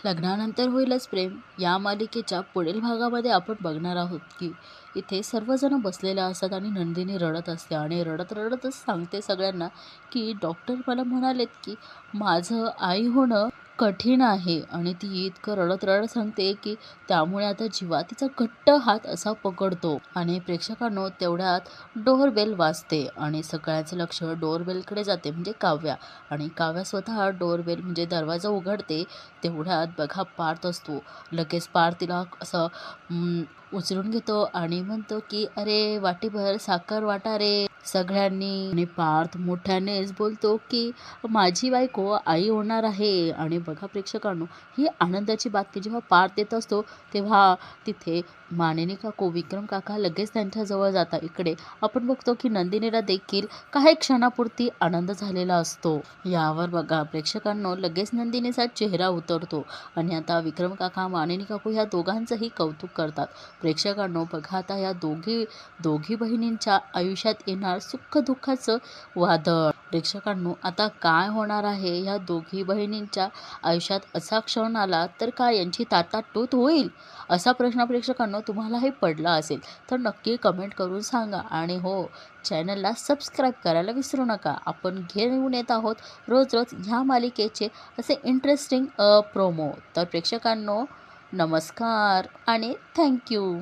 लग्नानंतर होईलच प्रेम या मालिकेच्या पुढील भागामध्ये आपण बघणार आहोत की इथे सर्वजण बसलेले असतात आणि नंदिनी रडत असते आणि रडत रडतच सांगते सगळ्यांना की डॉक्टर मला म्हणालेत की माझं आई होणं कठीण आहे. आणि ती इतकं रडत रडत सांगते की त्यामुळे आता जीवा तिचा घट्ट हात असा पकडतो आणि प्रेक्षकांनो तेवढ्यात डोरबेल वाजते आणि सगळ्यांचं लक्ष डोरबेलकडे जाते म्हणजे काव्या. आणि काव्या स्वतः डोरबेल म्हणजे दरवाजा उघडते. तेवढ्यात बघा पार्थ असतो. लगेच पार्थ तिला असं उचलून घेतो आणि म्हणतो की अरे वाटीभर साखर वाटा रे सगळ्यांनी. आणि पार्थ मोठ्यानेच बोलतो की माझी बायको आई होणार आहे. आणि बघा प्रेक्षकांनो ही आनंदाची बातमी जेव्हा पार्थ येत असतो तेव्हा तिथे मानिनी काकू विक्रम काका लगेच त्यांच्याजवळ जातात. इकडे आपण बघतो की नंदिनीला देखील काही क्षणापुरती आनंद झालेला असतो. यावर बघा प्रेक्षकांनो लगेच नंदिनीचा चेहरा उतरतो आणि आता विक्रम काका मानिनी काकू ह्या दोघांचंही कौतुक करतात. प्रेक्षकांनो बघा आता या दोघी बहिणींच्या आयुष्यात येणार सुख दुःखाचं वादळ. प्रेक्षकांनो आता काय होणार आहे या दोघी बहिणींच्या आयुष्यात असा क्षण आला तर काय यांची ताटातूट होईल असा प्रश्न प्रेक्षकांनो तुम्हालाही पडला असेल तर नक्की कमेंट करून सांगा. आणि हो चॅनलला सबस्क्राईब करायला विसरू नका. आपण घेऊन येत आहोत रोज रोज ह्या मालिकेचे असे इंटरेस्टिंग प्रोमो. तर प्रेक्षकांनो नमस्कार आणि थँक्यू.